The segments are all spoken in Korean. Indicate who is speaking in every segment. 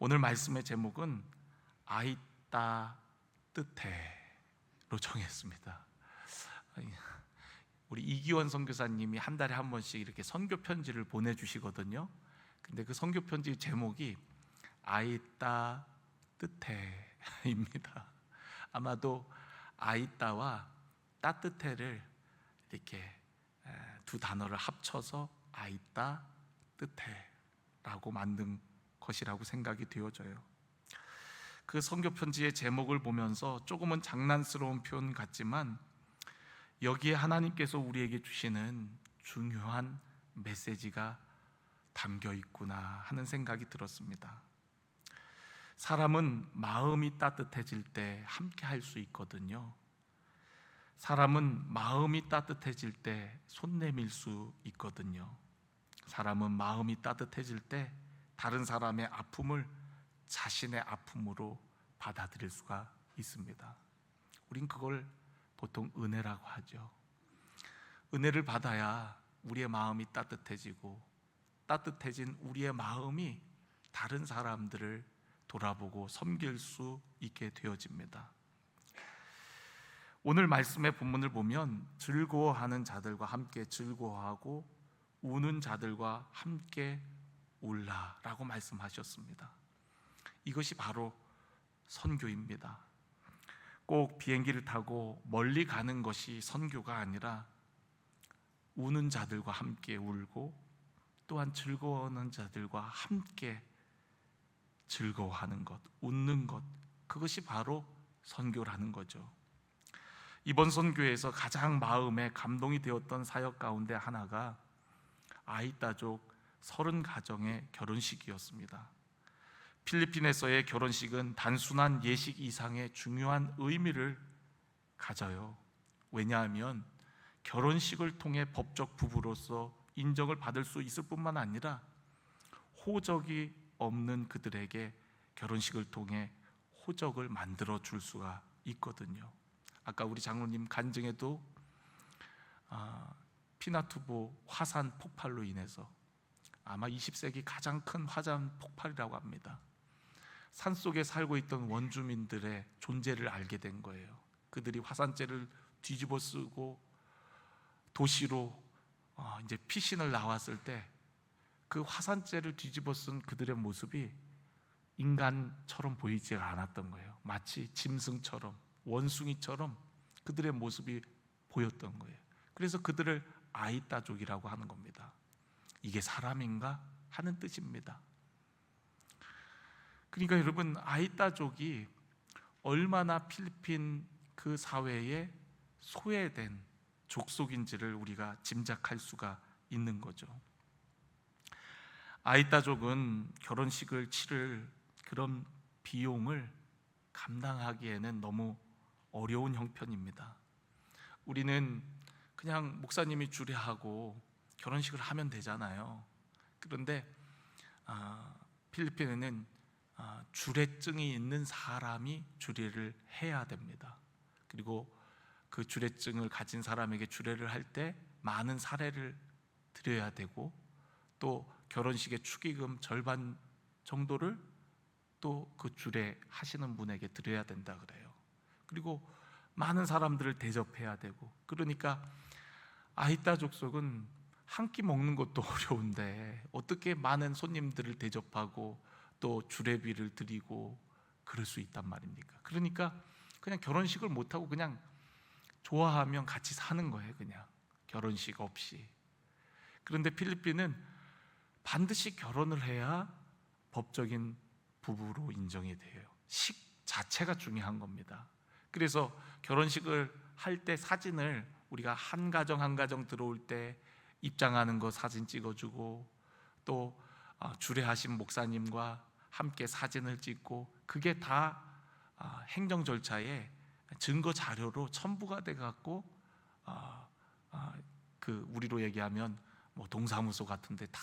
Speaker 1: 오늘 말씀의 제목은 아있다 뜻해로 정했습니다. 우리 이기원 선교사님이 한 달에 한 번씩 이렇게 선교 편지를 보내주시거든요. 근데 그 선교 편지 제목이 아있다 뜻해입니다. 아마도 아있다와 따뜻해를 이렇게 두 단어를 합쳐서 아있다 뜻해라고 만든 것이라고 생각이 되어져요. 그 선교 편지의 제목을 보면서 조금은 장난스러운 표현 같지만 여기에 하나님께서 우리에게 주시는 중요한 메시지가 담겨 있구나 하는 생각이 들었습니다. 사람은 마음이 따뜻해질 때 함께 할 수 있거든요. 사람은 마음이 따뜻해질 때 손 내밀 수 있거든요. 사람은 마음이 따뜻해질 때 다른 사람의 아픔을 자신의 아픔으로 받아들일 수가 있습니다. 우린 그걸 보통 은혜라고 하죠. 은혜를 받아야 우리의 마음이 따뜻해지고, 따뜻해진 우리의 마음이 다른 사람들을 돌아보고 섬길 수 있게 되어집니다. 오늘 말씀의 본문을 보면 즐거워하는 자들과 함께 즐거워하고 우는 자들과 함께 울라라고 말씀하셨습니다. 이것이 바로 선교입니다. 꼭 비행기를 타고 멀리 가는 것이 선교가 아니라 우는 자들과 함께 울고 또한 즐거워하는 자들과 함께 즐거워하는 것, 웃는 것, 그것이 바로 선교라는 거죠. 이번 선교에서 가장 마음에 감동이 되었던 사역 가운데 하나가 아이따족 30가정의 결혼식이었습니다. 필리핀에서의 결혼식은 단순한 예식 이상의 중요한 의미를 가져요. 왜냐하면 결혼식을 통해 법적 부부로서 인정을 받을 수 있을 뿐만 아니라 호적이 없는 그들에게 결혼식을 통해 호적을 만들어 줄 수가 있거든요. 아까 우리 장로님 간증에도 피나투보 화산 폭발로 인해서 아마 20세기 가장 큰 화산 폭발이라고 합니다. 산속에 살고 있던 원주민들의 존재를 알게 된 거예요. 그들이 화산재를 뒤집어 쓰고 도시로 이제 피신을 나왔을 때 그 화산재를 뒤집어 쓴 그들의 모습이 인간처럼 보이지가 않았던 거예요. 마치 짐승처럼, 원숭이처럼 그들의 모습이 보였던 거예요. 그래서 그들을 아이따족이라고 하는 겁니다. 이게 사람인가 하는 뜻입니다. 그러니까 여러분, 아이따족이 얼마나 필리핀 그 사회에 소외된 족속인지를 우리가 짐작할 수가 있는 거죠. 아이따족은 결혼식을 치를 그런 비용을 감당하기에는 너무 어려운 형편입니다. 우리는 그냥 목사님이 주례하고 결혼식을 하면 되잖아요. 그런데 필리핀에는 주례증이 있는 사람이 주례를 해야 됩니다. 그리고 그 주례증을 가진 사람에게 주례를 할 때 많은 사례를 드려야 되고, 또 결혼식의 축의금 절반 정도를 또 그 주례 하시는 분에게 드려야 된다 그래요. 그리고 많은 사람들을 대접해야 되고, 그러니까 아이따 족속은 한 끼 먹는 것도 어려운데 어떻게 많은 손님들을 대접하고 또 주례비를 드리고 그럴 수 있단 말입니까? 그러니까 그냥 결혼식을 못하고 그냥 좋아하면 같이 사는 거예요. 그냥 결혼식 없이. 그런데 필리핀은 반드시 결혼을 해야 법적인 부부로 인정이 돼요. 식 자체가 중요한 겁니다. 그래서 결혼식을 할 때 사진을 우리가 한 가정 한 가정 들어올 때 입장하는 거 사진 찍어주고, 또 주례하신 목사님과 함께 사진을 찍고, 그게 다 행정 절차에 증거 자료로 첨부가 돼 갖고 그 우리로 얘기하면 뭐 동사무소 같은데 다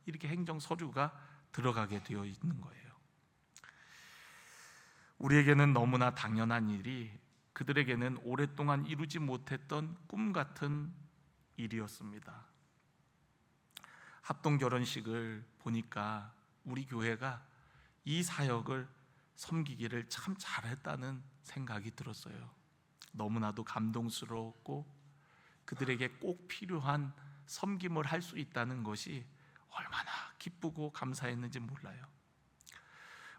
Speaker 1: 이렇게 행정 서류가 들어가게 되어 있는 거예요. 우리에게는 너무나 당연한 일이 그들에게는 오랫동안 이루지 못했던 꿈 같은 일이었습니다. 합동 결혼식을 보니까 우리 교회가 이 사역을 섬기기를 참 잘했다는 생각이 들었어요. 너무나도 감동스러웠고 그들에게 꼭 필요한 섬김을 할 수 있다는 것이 얼마나 기쁘고 감사했는지 몰라요.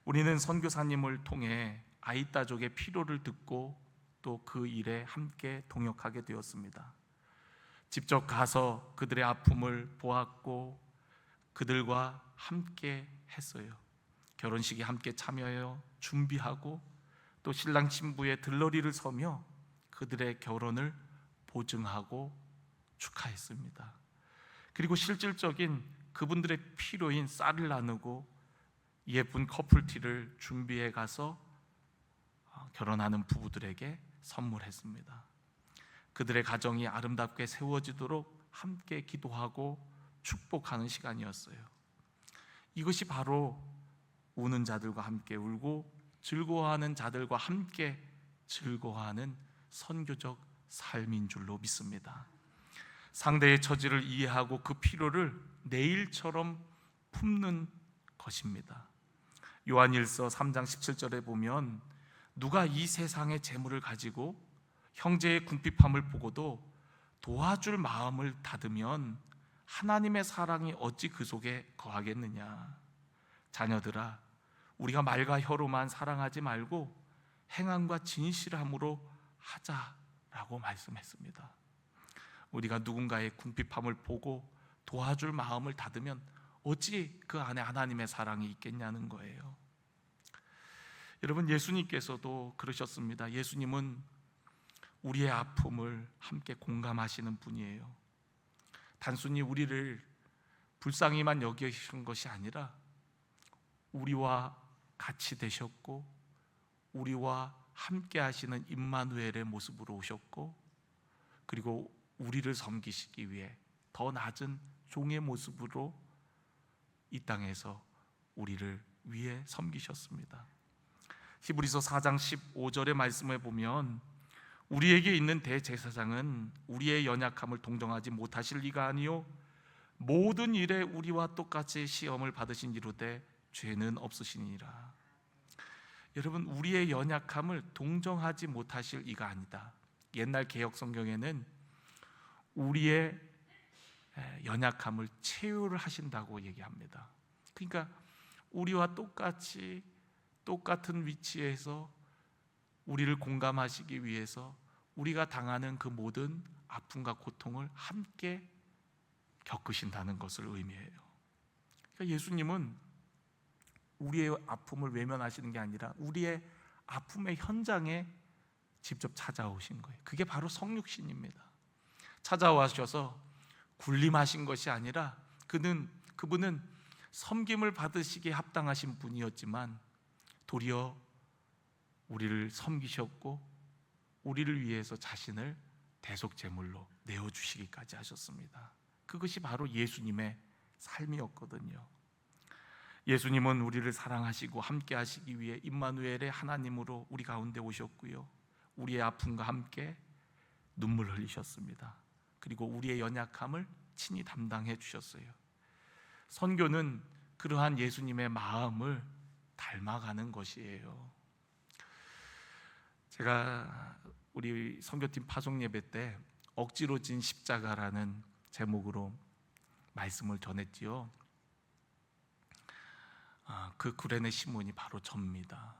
Speaker 1: 우리는 선교사님을 통해 아이따족의 필요를 듣고 또 그 일에 함께 동역하게 되었습니다. 직접 가서 그들의 아픔을 보았고 그들과 함께 했어요. 결혼식에 함께 참여하여 준비하고 또 신랑 신부의 들러리를 서며 그들의 결혼을 보증하고 축하했습니다. 그리고 실질적인 그분들의 필요인 쌀을 나누고 예쁜 커플티를 준비해 가서 결혼하는 부부들에게 선물했습니다. 그들의 가정이 아름답게 세워지도록 함께 기도하고 축복하는 시간이었어요. 이것이 바로 우는 자들과 함께 울고 즐거워하는 자들과 함께 즐거워하는 선교적 삶인 줄로 믿습니다. 상대의 처지를 이해하고 그 필요를 내 일처럼 품는 것입니다. 요한일서 3장 17절에 보면 누가 이 세상의 재물을 가지고 형제의 궁핍함을 보고도 도와줄 마음을 닫으면 하나님의 사랑이 어찌 그 속에 거하겠느냐. 자녀들아, 우리가 말과 혀로만 사랑하지 말고 행함과 진실함으로 하자라고 말씀했습니다. 우리가 누군가의 궁핍함을 보고 도와줄 마음을 닫으면 어찌 그 안에 하나님의 사랑이 있겠냐는 거예요. 여러분, 예수님께서도 그러셨습니다. 예수님은 우리의 아픔을 함께 공감하시는 분이에요. 단순히 우리를 불쌍히만 여기신 것이 아니라 우리와 같이 되셨고 우리와 함께 하시는 임마누엘의 모습으로 오셨고 그리고 우리를 섬기시기 위해 더 낮은 종의 모습으로 이 땅에서 우리를 위해 섬기셨습니다. 히브리서 4장 15절의 말씀에 보면 우리에게 있는 대제사장은 우리의 연약함을 동정하지 못하실 리가 아니요 모든 일에 우리와 똑같이 시험을 받으신 이로되 죄는 없으시니라. 여러분, 우리의 연약함을 동정하지 못하실 이가 아니다. 옛날 개역 성경에는 우리의 연약함을 체휼을 하신다고 얘기합니다. 그러니까 우리와 똑같은 위치에서 우리를 공감하시기 위해서 우리가 당하는 그 모든 아픔과 고통을 함께 겪으신다는 것을 의미해요. 그러니까 예수님은 우리의 아픔을 외면하시는 게 아니라 우리의 아픔의 현장에 직접 찾아오신 거예요. 그게 바로 성육신입니다. 찾아와셔서 군림하신 것이 아니라 그분은 섬김을 받으시기에 합당하신 분이었지만 도리어 우리를 섬기셨고 우리를 위해서 자신을 대속제물로 내어주시기까지 하셨습니다. 그것이 바로 예수님의 삶이었거든요. 예수님은 우리를 사랑하시고 함께 하시기 위해 임마누엘의 하나님으로 우리 가운데 오셨고요, 우리의 아픔과 함께 눈물 흘리셨습니다. 그리고 우리의 연약함을 친히 담당해 주셨어요. 선교는 그러한 예수님의 마음을 닮아가는 것이에요. 제가 우리 선교팀 파송 예배 때 억지로 진 십자가라는 제목으로 말씀을 전했지요. 그 구레네 시몬이 바로 접니다.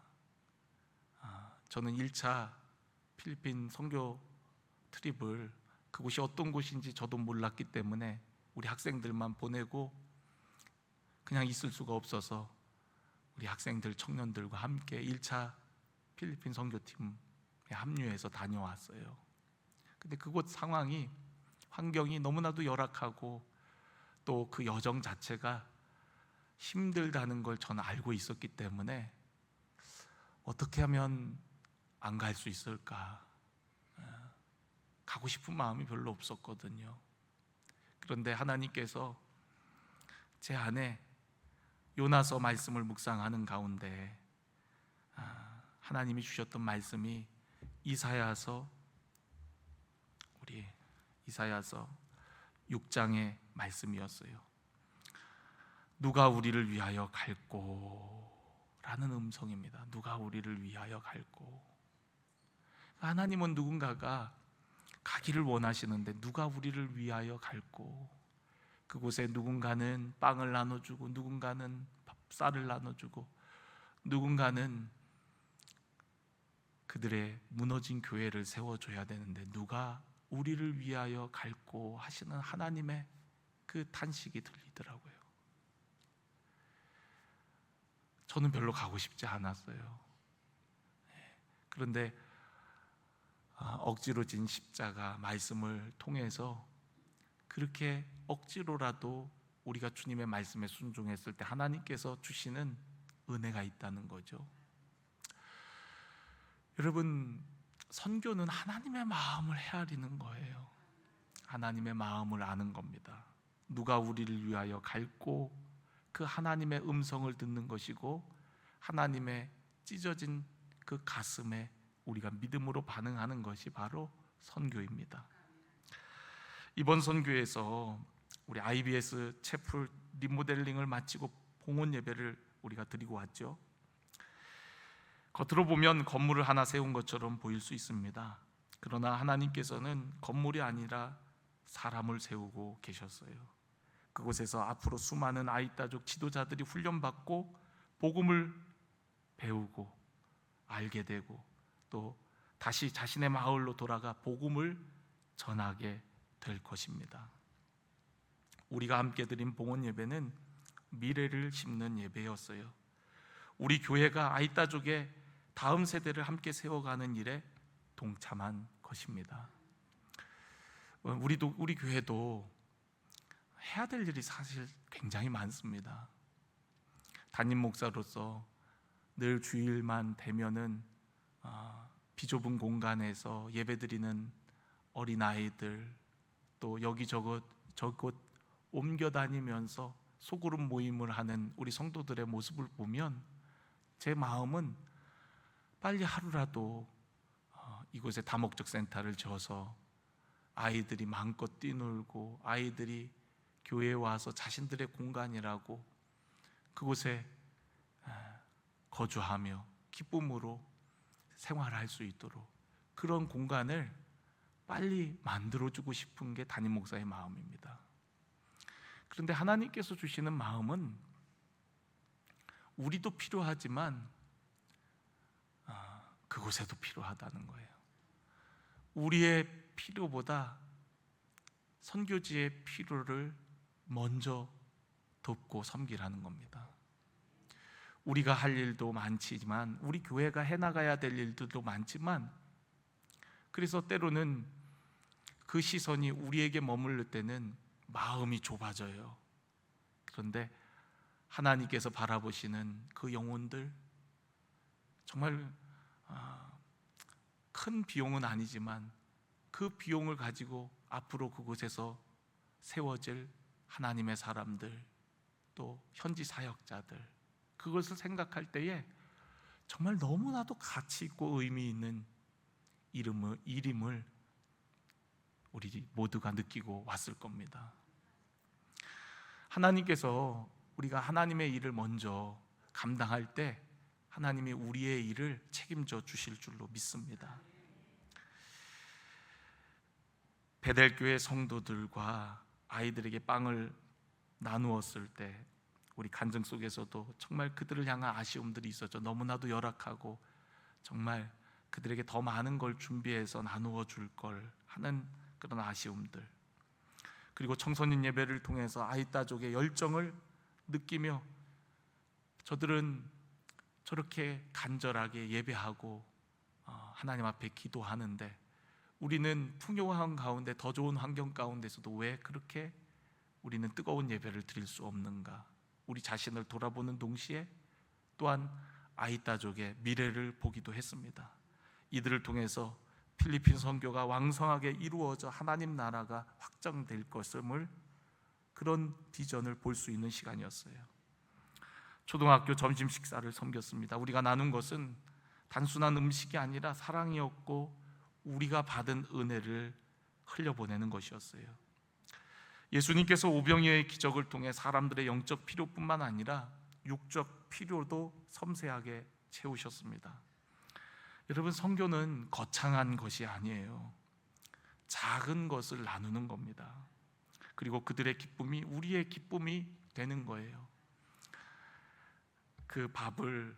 Speaker 1: 저는 1차 필리핀 선교 트립을 그곳이 어떤 곳인지 저도 몰랐기 때문에 우리 학생들만 보내고 그냥 있을 수가 없어서 우리 학생들, 청년들과 함께 1차 필리핀 선교팀에 합류해서 다녀왔어요. 근데 그곳 상황이, 환경이 너무나도 열악하고 또 그 여정 자체가 힘들다는 걸 저는 알고 있었기 때문에 어떻게 하면 안 갈 수 있을까, 가고 싶은 마음이 별로 없었거든요. 그런데 하나님께서 제 안에 요나서 말씀을 묵상하는 가운데 하나님이 주셨던 말씀이 이사야서 6장의 말씀이었어요. 누가 우리를 위하여 갈꼬 라는 음성입니다. 누가 우리를 위하여 갈고. 하나님은 누군가가 가기를 원하시는데 누가 우리를 위하여 갈고. 그곳에 누군가는 빵을 나눠주고, 누군가는 쌀을 나눠주고, 누군가는 그들의 무너진 교회를 세워줘야 되는데 누가 우리를 위하여 갈고 하시는 하나님의 그 탄식이 들리더라고요. 저는 별로 가고 싶지 않았어요. 그런데 억지로 진 십자가 말씀을 통해서 그렇게 억지로라도 우리가 주님의 말씀에 순종했을 때 하나님께서 주시는 은혜가 있다는 거죠. 여러분, 선교는 하나님의 마음을 헤아리는 거예요. 하나님의 마음을 아는 겁니다. 누가 우리를 위하여 갈고 그 하나님의 음성을 듣는 것이고, 하나님의 찢어진 그 가슴에 우리가 믿음으로 반응하는 것이 바로 선교입니다. 이번 선교에서 우리 IBS 채플 리모델링을 마치고 봉헌 예배를 우리가 드리고 왔죠. 겉으로 보면 건물을 하나 세운 것처럼 보일 수 있습니다. 그러나 하나님께서는 건물이 아니라 사람을 세우고 계셨어요. 그곳에서 앞으로 수많은 아이따족 지도자들이 훈련받고 복음을 배우고 알게 되고 또 다시 자신의 마을로 돌아가 복음을 전하게 될 것입니다. 우리가 함께 드린 봉헌 예배는 미래를 심는 예배였어요. 우리 교회가 아이따족의 다음 세대를 함께 세워가는 일에 동참한 것입니다. 우리 교회도 해야 될 일이 사실 굉장히 많습니다. 담임 목사로서 늘 주일만 되면은 비좁은 공간에서 예배드리는 어린아이들, 또 여기저곳 옮겨 다니면서 소그룹 모임을 하는 우리 성도들의 모습을 보면 제 마음은 빨리 하루라도 이곳에 다목적 센터를 지어서 아이들이 마음껏 뛰놀고 아이들이 교회에 와서 자신들의 공간이라고 그곳에 거주하며 기쁨으로 생활할 수 있도록 그런 공간을 빨리 만들어주고 싶은 게 담임 목사의 마음입니다. 그런데 하나님께서 주시는 마음은 우리도 필요하지만 그곳에도 필요하다는 거예요. 우리의 필요보다 선교지의 필요를 먼저 돕고 섬기라는 겁니다. 우리가 할 일도 많지만 우리 교회가 해나가야 될 일들도 많지만 그래서 때로는 그 시선이 우리에게 머무를 때는 마음이 좁아져요. 그런데 하나님께서 바라보시는 그 영혼들, 정말 큰 비용은 아니지만 그 비용을 가지고 앞으로 그곳에서 세워질 하나님의 사람들, 또 현지 사역자들, 그것을 생각할 때에 정말 너무나도 가치 있고 의미 있는 일임을 우리 모두가 느끼고 왔을 겁니다. 하나님께서 우리가 하나님의 일을 먼저 감당할 때 하나님이 우리의 일을 책임져 주실 줄로 믿습니다. 베델교회 성도들과 아이들에게 빵을 나누었을 때 우리 간증 속에서도 정말 그들을 향한 아쉬움들이 있었죠. 너무나도 열악하고 정말 그들에게 더 많은 걸 준비해서 나누어 줄 걸 하는 그런 아쉬움들, 그리고 청소년 예배를 통해서 아이따족의 열정을 느끼며 저들은 저렇게 간절하게 예배하고 하나님 앞에 기도하는데 우리는 풍요한 가운데 더 좋은 환경 가운데서도 왜 그렇게 우리는 뜨거운 예배를 드릴 수 없는가? 우리 자신을 돌아보는 동시에 또한 아이따족의 미래를 보기도 했습니다. 이들을 통해서 필리핀 선교가 왕성하게 이루어져 하나님 나라가 확장될 것임을, 그런 비전을 볼 수 있는 시간이었어요. 초등학교 점심 식사를 섬겼습니다. 우리가 나눈 것은 단순한 음식이 아니라 사랑이었고 우리가 받은 은혜를 흘려보내는 것이었어요. 예수님께서 오병이어의 기적을 통해 사람들의 영적 필요뿐만 아니라 육적 필요도 섬세하게 채우셨습니다. 여러분, 선교는 거창한 것이 아니에요. 작은 것을 나누는 겁니다. 그리고 그들의 기쁨이 우리의 기쁨이 되는 거예요. 그 밥을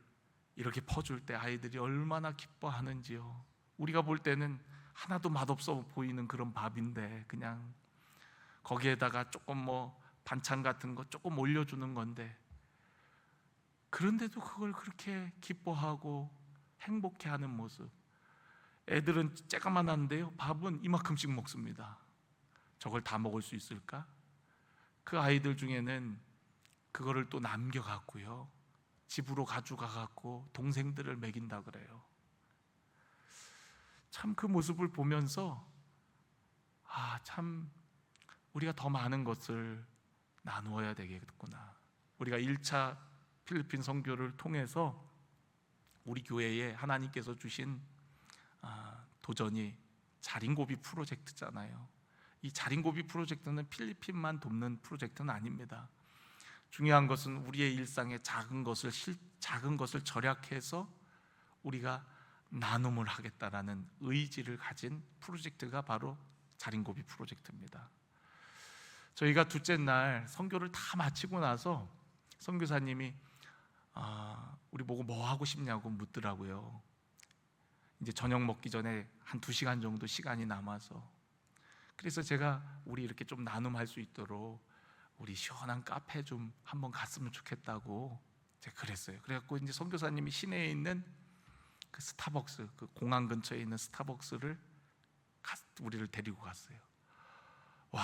Speaker 1: 이렇게 퍼줄 때 아이들이 얼마나 기뻐하는지요. 우리가 볼 때는 하나도 맛없어 보이는 그런 밥인데 그냥 거기에다가 조금 반찬 같은 거 조금 올려주는 건데, 그런데도 그걸 그렇게 기뻐하고 행복해하는 모습. 애들은 쬐까만한데요, 밥은 이만큼씩 먹습니다. 저걸 다 먹을 수 있을까? 그 아이들 중에는 그거를 또 남겨갖고요, 집으로 가져가갖고 동생들을 먹인다 그래요. 참 그 모습을 보면서 참 우리가 더 많은 것을 나누어야 되겠구나. 우리가 1차 필리핀 선교를 통해서 우리 교회에 하나님께서 주신 도전이 자린고비 프로젝트잖아요. 이 자린고비 프로젝트는 필리핀만 돕는 프로젝트는 아닙니다. 중요한 것은 우리의 일상의 작은 것을 절약해서 우리가 나눔을 하겠다라는 의지를 가진 프로젝트가 바로 자린고비 프로젝트입니다. 저희가 둘째 날 선교를 다 마치고 나서 선교사님이 우리 보고 뭐 하고 싶냐고 묻더라고요. 이제 저녁 먹기 전에 한 2시간 정도 시간이 남아서, 그래서 제가 우리 이렇게 좀 나눔할 수 있도록 우리 시원한 카페 좀 한번 갔으면 좋겠다고 제가 그랬어요. 그래갖고 이제 선교사님이 시내에 있는 그 스타벅스, 그 공항 근처에 있는 스타벅스를 우리를 데리고 갔어요. 와,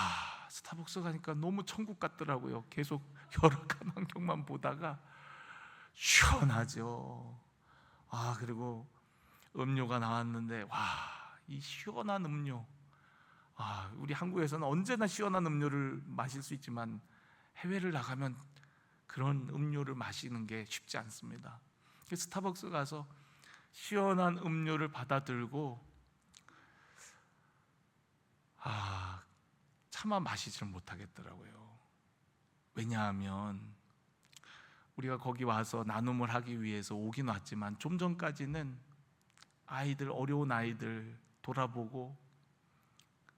Speaker 1: 스타벅스 가니까 너무 천국 같더라고요. 계속 열악한 환경만 보다가 시원하죠. 그리고 음료가 나왔는데, 이 시원한 음료, 우리 한국에서는 언제나 시원한 음료를 마실 수 있지만 해외를 나가면 그런 음료를 마시는 게 쉽지 않습니다. 스타벅스 가서 시원한 음료를 받아들고 차마 마시지를 못하겠더라고요. 왜냐하면 우리가 거기 와서 나눔을 하기 위해서 오긴 왔지만 좀 전까지는 어려운 아이들 돌아보고,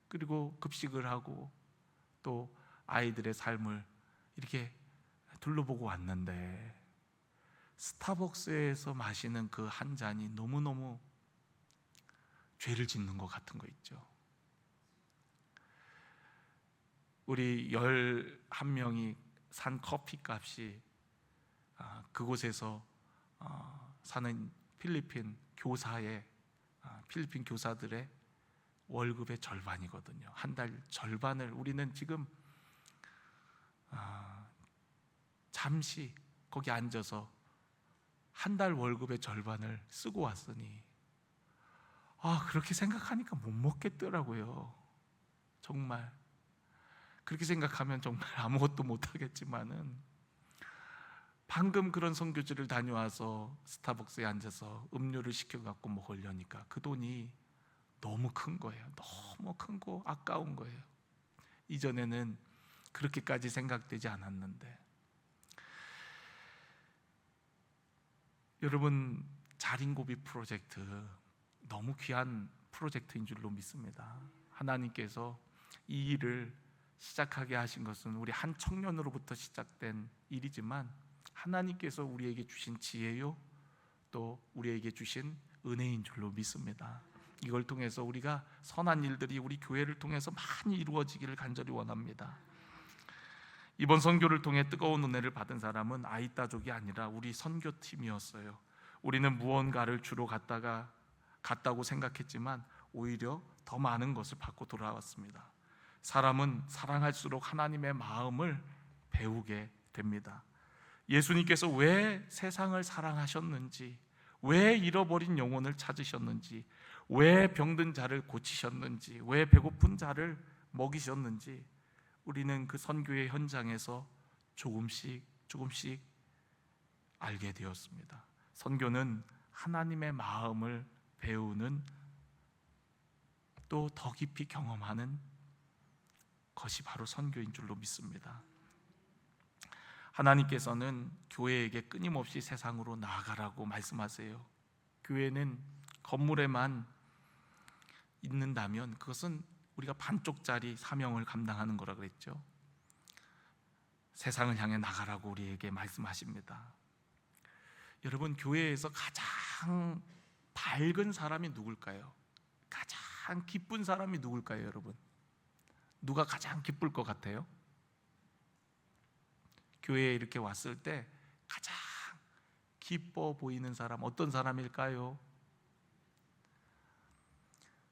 Speaker 1: 그리고 급식을 하고 또 아이들의 삶을 이렇게 둘러보고 왔는데, 스타벅스에서 마시는 그 한 잔이 너무너무 죄를 짓는 것 같은 거 있죠. 우리 11명이 산 커피 값이 그곳에서 사는 필리핀 교사들의 월급의 절반이거든요. 한 달 절반을 우리는 지금 잠시 거기 앉아서 한 달 월급의 절반을 쓰고 왔으니 그렇게 생각하니까 못 먹겠더라고요. 정말 그렇게 생각하면 정말 아무것도 못 하겠지만은, 방금 그런 선교지를 다녀와서 스타벅스에 앉아서 음료를 시켜갖고 먹으려니까 그 돈이 너무 큰 거예요. 너무 큰 거, 아까운 거예요. 이전에는 그렇게까지 생각되지 않았는데, 여러분, 자린고비 프로젝트 너무 귀한 프로젝트인 줄로 믿습니다. 하나님께서 이 일을 시작하게 하신 것은 우리 한 청년으로부터 시작된 일이지만 하나님께서 우리에게 주신 지혜요, 또 우리에게 주신 은혜인 줄로 믿습니다. 이걸 통해서 우리가 선한 일들이 우리 교회를 통해서 많이 이루어지기를 간절히 원합니다. 이번 선교를 통해 뜨거운 은혜를 받은 사람은 아이따족이 아니라 우리 선교팀이었어요. 우리는 무언가를 주러 갔다고 생각했지만 오히려 더 많은 것을 받고 돌아왔습니다. 사람은 사랑할수록 하나님의 마음을 배우게 됩니다. 예수님께서 왜 세상을 사랑하셨는지, 왜 잃어버린 영혼을 찾으셨는지, 왜 병든 자를 고치셨는지, 왜 배고픈 자를 먹이셨는지 우리는 그 선교의 현장에서 조금씩 알게 되었습니다. 선교는 하나님의 마음을 배우는, 또 더 깊이 경험하는 것이 바로 선교인 줄로 믿습니다. 하나님께서는 교회에게 끊임없이 세상으로 나아가라고 말씀하세요. 교회는 건물에만 있는다면 그것은 우리가 반쪽짜리 사명을 감당하는 거라 그랬죠. 세상을 향해 나가라고 우리에게 말씀하십니다. 여러분, 교회에서 가장 밝은 사람이 누굴까요? 가장 기쁜 사람이 누굴까요, 여러분? 누가 가장 기쁠 것 같아요? 교회에 이렇게 왔을 때 가장 기뻐 보이는 사람 어떤 사람일까요?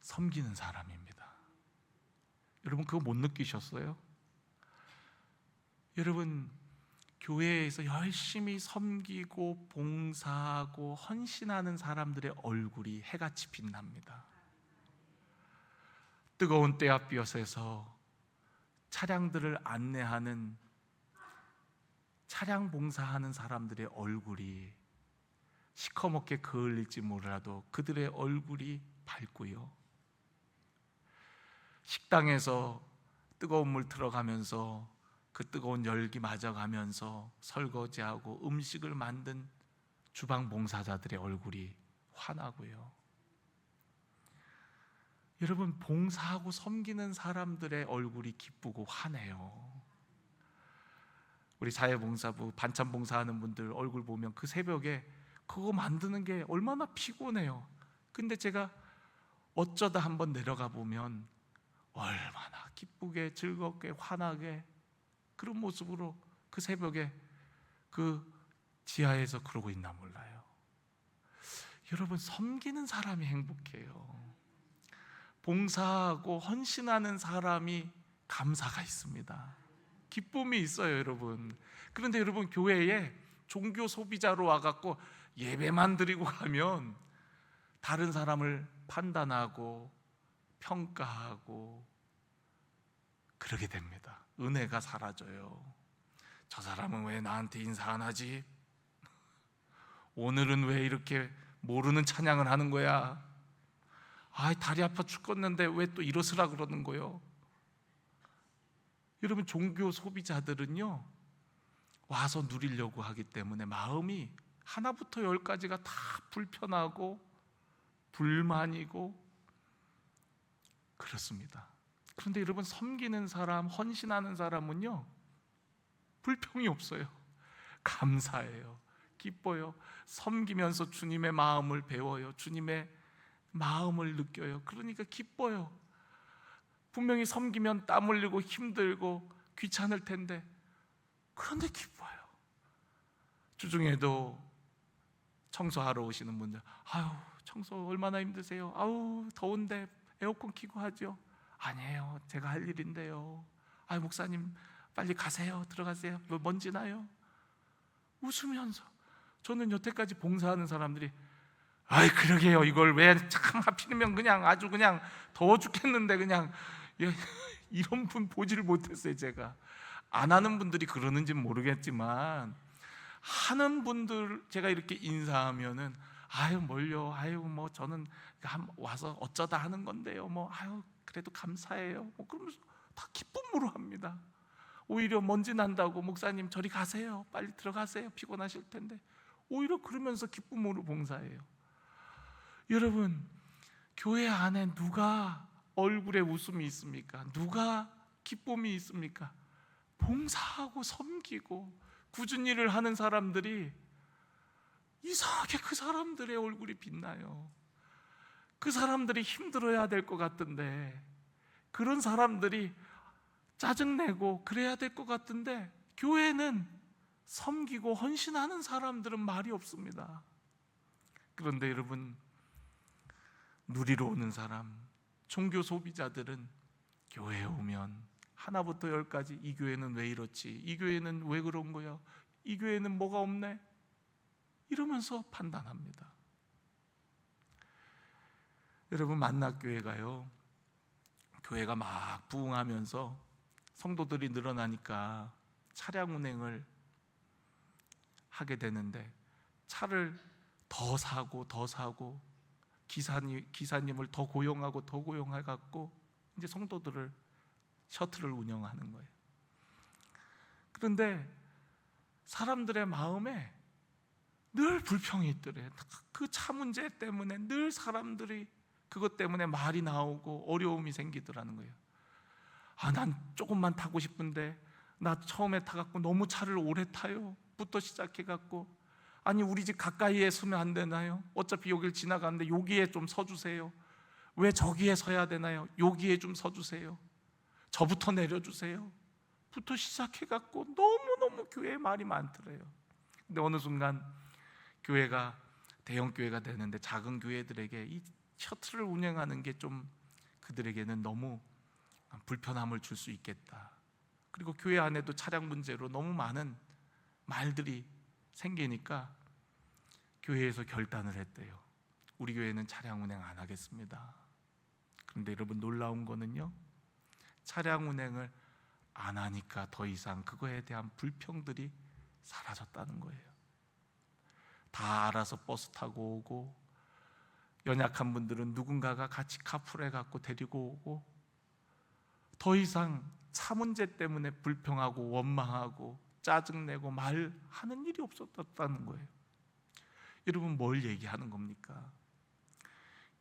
Speaker 1: 섬기는 사람입니다. 여러분, 그거 못 느끼셨어요? 여러분, 교회에서 열심히 섬기고 봉사하고 헌신하는 사람들의 얼굴이 해같이 빛납니다. 뜨거운 때압볕에서 차량들을 안내하는 차량 봉사하는 사람들의 얼굴이 시커멓게 그을릴지 몰라도 그들의 얼굴이 밝고요, 식당에서 뜨거운 물 들어가면서 그 뜨거운 열기 맞아가면서 설거지하고 음식을 만든 주방 봉사자들의 얼굴이 환하고요, 여러분, 봉사하고 섬기는 사람들의 얼굴이 기쁘고 환해요. 우리 사회봉사부 반찬 봉사하는 분들 얼굴 보면 그 새벽에 그거 만드는 게 얼마나 피곤해요. 근데 제가 어쩌다 한번 내려가 보면 얼마나 기쁘게 즐겁게 환하게 그런 모습으로 그 새벽에 그 지하에서 그러고 있나 몰라요. 여러분, 섬기는 사람이 행복해요. 봉사하고 헌신하는 사람이 감사가 있습니다. 기쁨이 있어요, 여러분. 그런데 여러분, 교회에 종교 소비자로 와갖고 예배만 드리고 가면 다른 사람을 판단하고 평가하고 그러게 됩니다. 은혜가 사라져요. 저 사람은 왜 나한테 인사 안 하지? 오늘은 왜 이렇게 모르는 찬양을 하는 거야? 다리 아파 죽겠는데 왜 또 일어서라 그러는 거요? 여러분, 종교 소비자들은요, 와서 누리려고 하기 때문에 마음이 하나부터 열까지가 다 불편하고 불만이고 그렇습니다. 그런데 여러분, 섬기는 사람, 헌신하는 사람은요, 불평이 없어요. 감사해요. 기뻐요. 섬기면서 주님의 마음을 배워요. 주님의 마음을 느껴요. 그러니까 기뻐요. 분명히 섬기면 땀 흘리고 힘들고 귀찮을 텐데 그런데 기뻐요. 주중에도 청소하러 오시는 분들, 아유, 청소 얼마나 힘드세요? 아유, 더운데 에어컨 켜고 하죠. 아니에요, 제가 할 일인데요. 아유, 목사님 빨리 가세요. 들어가세요. 먼지 나요. 웃으면서. 저는 여태까지 봉사하는 사람들이 아이, 그러게요, 이걸 왜 참 하필이면 그냥 아주 그냥 더워 죽겠는데 그냥 이런 분 보지를 못했어요. 제가 안 하는 분들이 그러는지는 모르겠지만 하는 분들 제가 이렇게 인사하면은 아유, 뭘요, 아유, 뭐 저는 와서 어쩌다 하는 건데요, 뭐 아유, 그래도 감사해요, 뭐 그러면서 다 기쁨으로 합니다. 오히려 먼지 난다고 목사님 저리 가세요, 빨리 들어가세요, 피곤하실 텐데, 오히려 그러면서 기쁨으로 봉사해요. 여러분, 교회 안에 누가 얼굴에 웃음이 있습니까? 누가 기쁨이 있습니까? 봉사하고 섬기고 굳은 일을 하는 사람들이 이상하게 그 사람들의 얼굴이 빛나요. 그 사람들이 힘들어야 될 것 같은데, 그런 사람들이 짜증내고 그래야 될 것 같은데, 교회는 섬기고 헌신하는 사람들은 말이 없습니다. 그런데 여러분, 누리러 오는 사람, 종교 소비자들은 교회에 오면 하나부터 열까지 이 교회는 왜 이렇지? 이 교회는 왜 그런 거야? 이 교회는 뭐가 없네? 이러면서 판단합니다. 여러분, 만낙교회가요, 교회가 막 부흥하면서 성도들이 늘어나니까 차량 운행을 하게 되는데 차를 더 사고 기사님을 더 고용해갖고 이제 성도들을 셔틀을 운영하는 거예요. 그런데 사람들의 마음에 늘 불평이 있더래. 그 차 문제 때문에 늘 사람들이 그것 때문에 말이 나오고 어려움이 생기더라는 거예요. 난 조금만 타고 싶은데 나 처음에 타갖고 너무 차를 오래 타요 부터 시작해갖고, 아니 우리 집 가까이에 서면 안 되나요? 어차피 여길 지나가는데 여기에 좀 서주세요. 왜 저기에 서야 되나요? 여기에 좀 서주세요. 저부터 내려주세요 부터 시작해갖고 너무너무 교회에 말이 많더래요. 근데 어느 순간 교회가 대형 교회가 되는데 작은 교회들에게 이 셔틀을 운행하는 게 좀 그들에게는 너무 불편함을 줄 수 있겠다. 그리고 교회 안에도 차량 문제로 너무 많은 말들이 생기니까 교회에서 결단을 했대요. 우리 교회는 차량 운행 안 하겠습니다. 그런데 여러분, 놀라운 거는요, 차량 운행을 안 하니까 더 이상 그거에 대한 불평들이 사라졌다는 거예요. 다 알아서 버스 타고 오고, 연약한 분들은 누군가가 같이 카풀해 갖고 데리고 오고, 더 이상 차 문제 때문에 불평하고 원망하고 짜증내고 말하는 일이 없었다는 거예요. 여러분, 뭘 얘기하는 겁니까?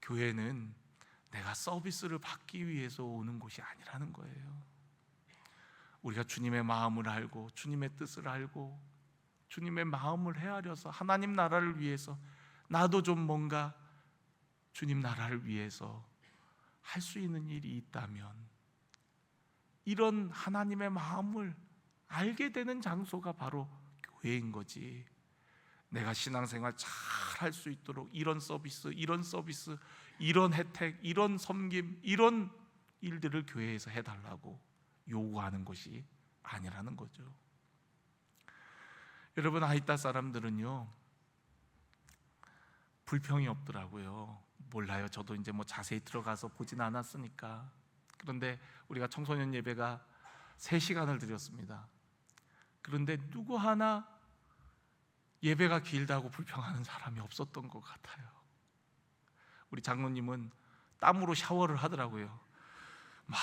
Speaker 1: 교회는 내가 서비스를 받기 위해서 오는 곳이 아니라는 거예요. 우리가 주님의 마음을 알고 주님의 뜻을 알고 주님의 마음을 헤아려서 하나님 나라를 위해서 나도 좀 뭔가 주님 나라를 위해서 할 수 있는 일이 있다면, 이런 하나님의 마음을 알게 되는 장소가 바로 교회인 거지. 내가 신앙생활 잘 할 수 있도록 이런 서비스, 이런 혜택, 이런 섬김, 이런 일들을 교회에서 해달라고 요구하는 것이 아니라는 거죠. 여러분, 하이타 사람들은요, 불평이 없더라고요. 몰라요. 저도 이제 뭐 자세히 들어가서 보진 않았으니까. 그런데 우리가 청소년 예배가 3시간을 드렸습니다. 그런데 누구 하나 예배가 길다고 불평하는 사람이 없었던 것 같아요. 우리 장로님은 땀으로 샤워를 하더라고요. 막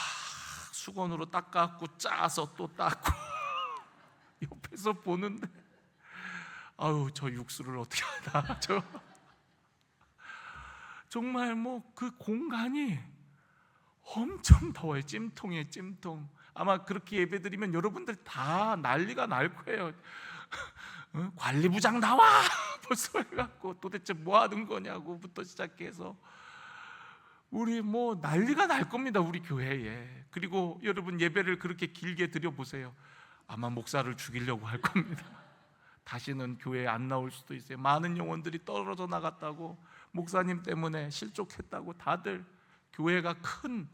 Speaker 1: 수건으로 닦았고 짜서 또 닦고 옆에서 보는데, 아유, 저 육수를 어떻게 하나. 정말 뭐 그 공간이 엄청 더워요. 찜통이에요, 찜통. 아마 그렇게 예배드리면 여러분들 다 난리가 날 거예요. 관리부장 나와! 벌써 해갖고 도대체 뭐 하는 거냐고부터 시작해서 우리 뭐 난리가 날 겁니다, 우리 교회에. 그리고 여러분, 예배를 그렇게 길게 드려보세요. 아마 목사를 죽이려고 할 겁니다. 다시는 교회에 안 나올 수도 있어요. 많은 영혼들이 떨어져 나갔다고, 목사님 때문에 실족했다고 다들 교회가 큰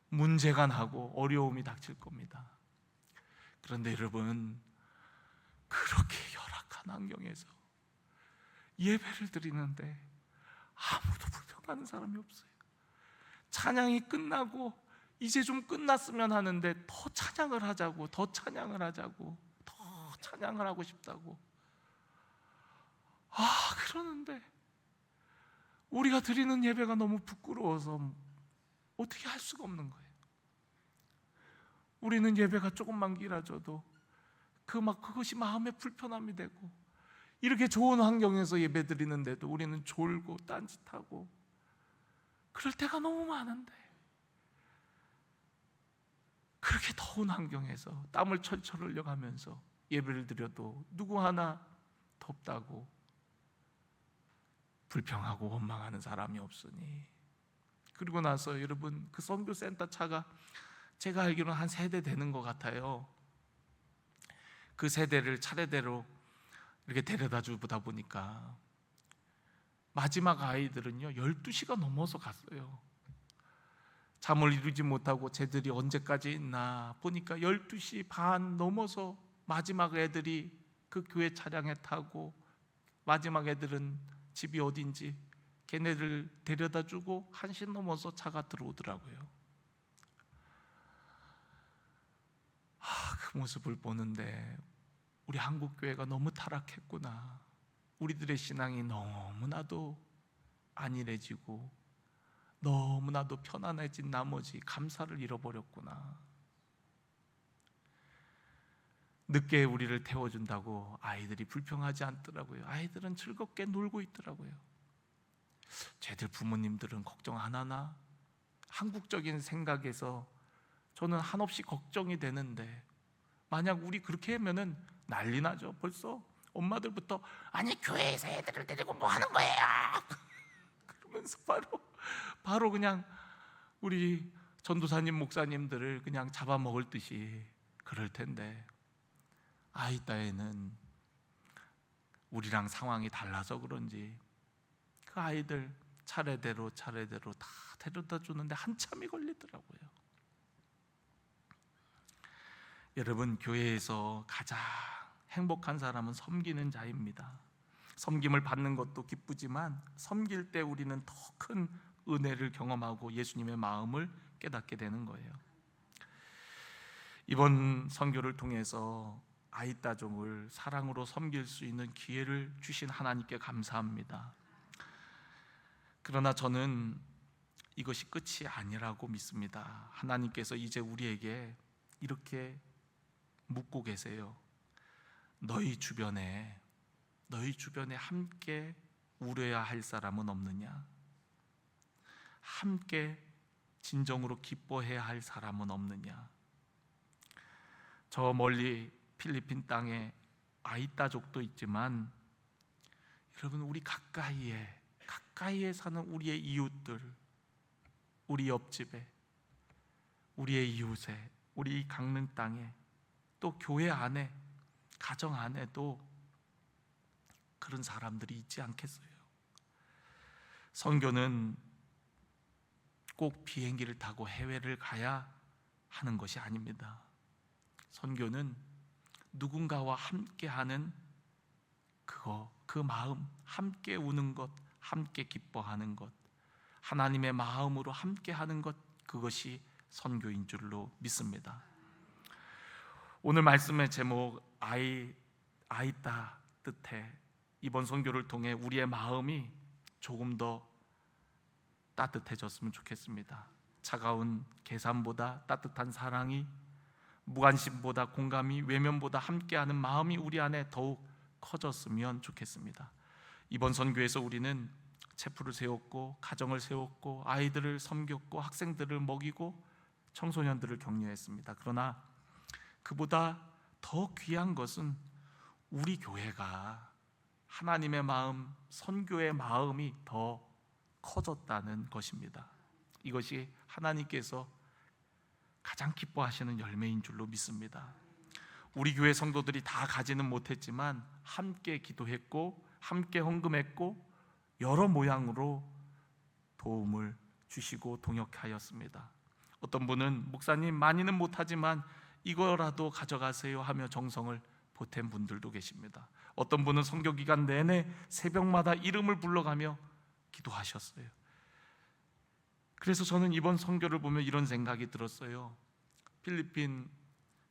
Speaker 1: 문제가 나고 어려움이 닥칠 겁니다. 그런데 여러분, 그렇게 열악한 환경에서 예배를 드리는데 아무도 불평하는 사람이 없어요. 찬양이 끝나고 이제 좀 끝났으면 하는데 더 찬양을 하자고, 더 찬양을 하자고, 더 찬양을 하고 싶다고 그러는데 우리가 드리는 예배가 너무 부끄러워서 어떻게 할 수가 없는 거예요. 우리는 예배가 조금만 길어져도 그것이 마음의 불편함이 되고, 이렇게 좋은 환경에서 예배 드리는데도 우리는 졸고 딴짓하고 그럴 때가 너무 많은데, 그렇게 더운 환경에서 땀을 철철 흘려가면서 예배를 드려도 누구 하나 덥다고 불평하고 원망하는 사람이 없으니, 그리고 나서 여러분, 그 선교센터 차가 제가 알기로는 한 3대 되는 것 같아요. 그 3대를 차례대로 이렇게 데려다 주다 보니까 마지막 아이들은요 12시가 넘어서 갔어요. 잠을 이루지 못하고 쟤들이 언제까지 있나 보니까 12시 반 넘어서 마지막 애들이 그 교회 차량에 타고, 마지막 애들은 집이 어딘지 걔네들 데려다 주고 1시 넘어서 차가 들어오더라고요. 그 모습을 보는데 우리 한국교회가 너무 타락했구나. 우리들의 신앙이 너무나도 안일해지고 너무나도 편안해진 나머지 감사를 잃어버렸구나. 늦게 우리를 태워준다고 아이들이 불평하지 않더라고요. 아이들은 즐겁게 놀고 있더라고요. 쟤들 부모님들은 걱정 안 하나? 한국적인 생각에서 저는 한없이 걱정이 되는데, 만약 우리 그렇게 하면은 난리 나죠. 벌써 엄마들부터 아니 교회에서 애들을 데리고 뭐 하는 거예요? 그러면서 바로 그냥 우리 전도사님 목사님들을 그냥 잡아먹을 듯이 그럴 텐데, 아이 따에는 우리랑 상황이 달라서 그런지 그 아이들 차례대로 다 데려다 주는데 한참이 걸리더라고요. 여러분, 교회에서 가장 행복한 사람은 섬기는 자입니다. 섬김을 받는 것도 기쁘지만 섬길 때 우리는 더 큰 은혜를 경험하고 예수님의 마음을 깨닫게 되는 거예요. 이번 선교를 통해서 아이따족을 사랑으로 섬길 수 있는 기회를 주신 하나님께 감사합니다. 그러나 저는 이것이 끝이 아니라고 믿습니다. 하나님께서 이제 우리에게 이렇게 묻고 계세요. 너희 주변에 함께 울어야 할 사람은 없느냐? 함께 진정으로 기뻐해야 할 사람은 없느냐? 저 멀리 필리핀 땅에 아이따족도 있지만 여러분, 우리 가까이에 사는 우리의 이웃들, 우리 옆집에, 우리의 이웃에, 우리 강릉 땅에, 또 교회 안에, 가정 안에도 그런 사람들이 있지 않겠어요? 선교는 꼭 비행기를 타고 해외를 가야 하는 것이 아닙니다. 선교는 누군가와 함께하는 그 마음, 함께 우는 것, 함께 기뻐하는 것, 하나님의 마음으로 함께하는 것, 그것이 선교인 줄로 믿습니다. 오늘 말씀의 제목 아이따 뜻해, 이번 선교를 통해 우리의 마음이 조금 더 따뜻해졌으면 좋겠습니다. 차가운 계산보다 따뜻한 사랑이, 무관심보다 공감이, 외면보다 함께하는 마음이 우리 안에 더욱 커졌으면 좋겠습니다. 이번 선교에서 우리는 체프를 세웠고, 가정을 세웠고, 아이들을 섬겼고, 학생들을 먹이고, 청소년들을 격려했습니다. 그러나 그보다 더 귀한 것은 우리 교회가 하나님의 마음, 선교의 마음이 더 커졌다는 것입니다. 이것이 하나님께서 가장 기뻐하시는 열매인 줄로 믿습니다. 우리 교회 성도들이 다 가지는 못했지만 함께 기도했고, 함께 헌금했고, 여러 모양으로 도움을 주시고 동역하였습니다. 어떤 분은 목사님 많이는 못하지만 이거라도 가져가세요 하며 정성을 보탠 분들도 계십니다. 어떤 분은 선교 기간 내내 새벽마다 이름을 불러가며 기도하셨어요. 그래서 저는 이번 선교를 보면 이런 생각이 들었어요. 필리핀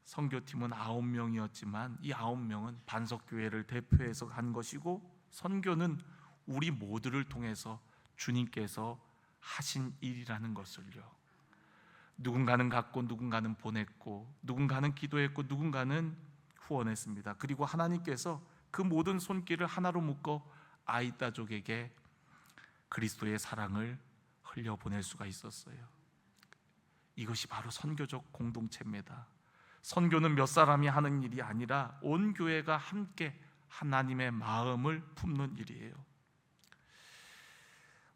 Speaker 1: 선교팀은 9명이었지만 이 9명은 반석교회를 대표해서 간 것이고, 선교는 우리 모두를 통해서 주님께서 하신 일이라는 것을요, 누군가는 갖고, 누군가는 보냈고, 누군가는 기도했고, 누군가는 후원했습니다. 그리고 하나님께서 그 모든 손길을 하나로 묶어 아이따족에게 그리스도의 사랑을 흘려보낼 수가 있었어요. 이것이 바로 선교적 공동체입니다. 선교는 몇 사람이 하는 일이 아니라 온 교회가 함께 하나님의 마음을 품는 일이에요.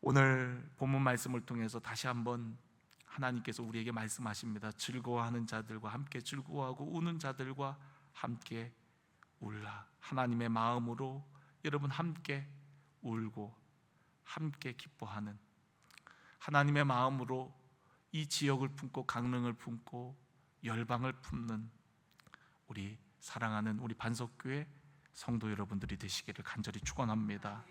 Speaker 1: 오늘 본문 말씀을 통해서 다시 한번 하나님께서 우리에게 말씀하십니다. 즐거워하는 자들과 함께 즐거워하고 우는 자들과 함께 울라. 하나님의 마음으로 여러분 함께 울고 함께 기뻐하는, 하나님의 마음으로 이 지역을 품고 강릉을 품고 열방을 품는 우리 사랑하는 우리 반석교회 성도 여러분들이 되시기를 간절히 축원합니다.